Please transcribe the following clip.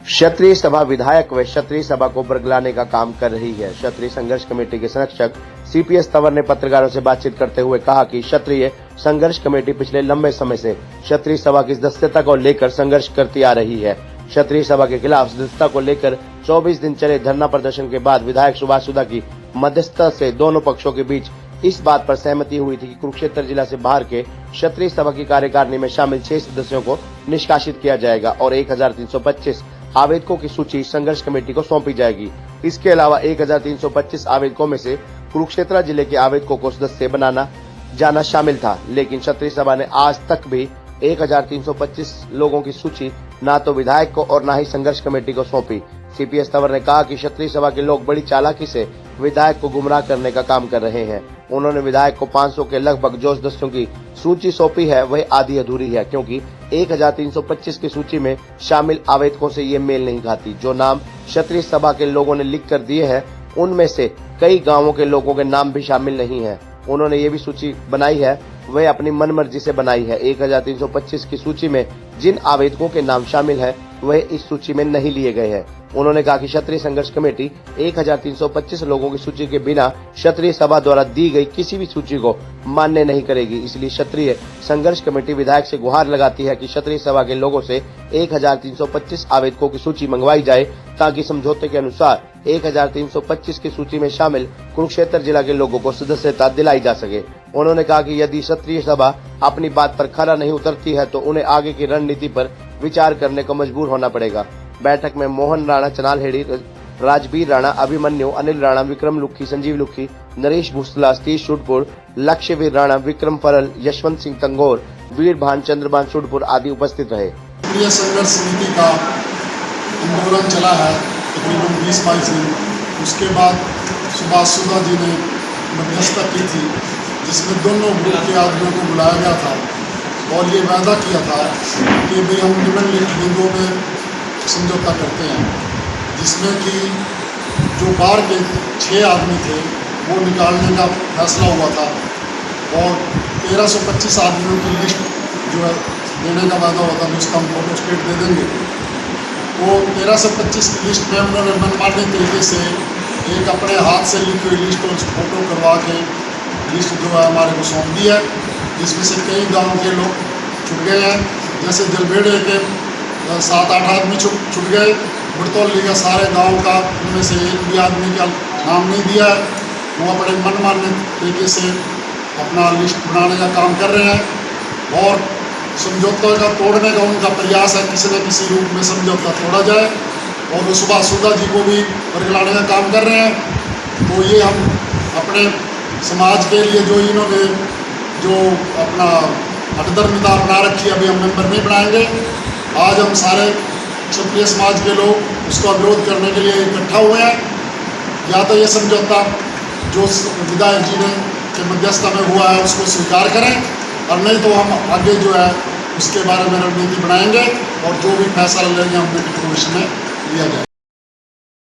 क्षत्रिय सभा विधायक व क्षत्रिय सभा को बरगलाने का काम कर रही है। क्षत्रिय संघर्ष कमेटी के संरक्षक सीपीएस तंवर ने पत्रकारों से बातचीत करते हुए कहा कि क्षत्रिय संघर्ष कमेटी पिछले लंबे समय से क्षत्रिय सभा की सदस्यता को लेकर संघर्ष करती आ रही है। क्षत्रिय सभा के खिलाफ सदस्यता को लेकर 24 दिन चले धरना प्रदर्शन के बाद विधायक सुभाष सुधा की मध्यस्थता से दोनों पक्षों के बीच इस बात पर सहमति हुई थी कि कुरुक्षेत्र जिला से बाहर के क्षत्रिय सभा की कार्यकारिणी में शामिल 6 सदस्यों को निष्कासित किया जाएगा और 1325 आवेदकों की सूची संघर्ष कमेटी को सौंपी जाएगी। इसके अलावा 1325 आवेदकों में से कुरुक्षेत्र जिले के आवेदकों को सदस्य बनाना जाना शामिल था, लेकिन क्षत्रिय सभा ने आज तक भी 1325 लोगों की सूची न तो विधायक को और न ही संघर्ष कमेटी को सौंपी। सीपीएस तंवर ने कहा कि क्षत्रिय सभा के लोग बड़ी चालाकी से विधायक को गुमराह करने का काम कर रहे हैं। उन्होंने विधायक को 500 के लगभग जो सदस्यों की सूची सौंपी है वह आधी अधूरी है, क्योंकि 1325 की सूची में शामिल आवेदकों से ये मेल नहीं खाती। जो नाम क्षत्रिय सभा के लोगों ने लिख कर दिए हैं उनमें से कई गांवों के लोगों के नाम भी शामिल नहीं है। उन्होंने ये भी सूची बनाई है, वह अपनी मनमर्जी से बनाई है। 1325 की सूची में जिन आवेदकों के नाम शामिल है वह इस सूची में नहीं लिए गए हैं। उन्होंने कहा कि क्षत्रिय संघर्ष कमेटी 1325 लोगों की सूची के बिना क्षत्रिय सभा द्वारा दी गई किसी भी सूची को मान्य नहीं करेगी। इसलिए क्षत्रिय संघर्ष कमेटी विधायक से गुहार लगाती है कि क्षत्रिय सभा के लोगों से 1325 आवेदकों की सूची मंगवाई जाए, ताकि समझौते के अनुसार 1325 की सूची में शामिल कुरुक्षेत्र जिला के लोगों को सदस्यता दिलाई जा सके। उन्होंने कहा कि यदि क्षत्रिय सभा अपनी बात पर खरा नहीं उतरती है तो उन्हें आगे की रणनीति पर विचार करने को मजबूर होना पड़ेगा। बैठक में मोहन राणा चनालहेड़ी, राजवीर राणा, अभिमन्यु, अनिल राणा, विक्रम लुखी, संजीव लुखी, नरेश भूसला, सतीश शुडपुर, लक्ष्यवीर राणा, विक्रम फरल, यशवंत सिंह तंगोर, वीर भान, चंद्रभान शुडपुर आदि उपस्थित रहे। क्षत्रिय संघर्ष समिति का आंदोलन चला है तकरीबन 20-22 दिन। उसके बाद सुभाष सुधा जी ने मध्यस्थता की थी, जिसमें दोनों ग्रुप के आदमियों को बुलाया गया था और ये वादा किया था कि भाई हम निम्नलिखित बिंदुओं में समझौता करते हैं, जिसमें कि जो बाहर के 6 आदमी थे वो निकालने का फैसला हुआ था और 1325 आदमियों की लिस्ट जो है देने का वादा हुआ था, जिसका हम फोटो स्टेट दे देंगे। तो 1325 की लिस्ट में उन्होंने मनमाने तरीके से एक अपने हाथ से लिखी हुई लिस्ट और फोटो करवा के लिस्ट जो है हमारे को सौंप दी है, जिसमें से कई गाँव के लोग छुट गए हैं। जैसे जलबेड़े के 7-8 आदमी छुट गए। बुड़तौली का सारे गांव का उनमें से एक भी आदमी का नाम नहीं दिया है। वो अपने मनमाने तरीके से अपना लिस्ट बनाने का काम कर रहे हैं और समझौता का तोड़ने का उनका प्रयास है, किसी न किसी रूप में समझौता तोड़ा जाए और वो सुभाष सुधा जी को भी बरगलाने का काम कर रहे हैं। तो ये हम अपने समाज के लिए जो इन्होंने जो अपना हटदर्मिता बना रखी है, अभी हम मेंबर नहीं बनाएंगे। आज हम सारे क्षत्रिय समाज के लोग उसका विरोध करने के लिए इकट्ठा हुए हैं। या तो ये समझौता जो विधायक जी ने के मध्यस्थता में हुआ है उसको स्वीकार करें, और नहीं तो हम आगे जो है उसके बारे में रणनीति बनाएंगे और जो भी फैसला लेंगे हम में लिया जाए।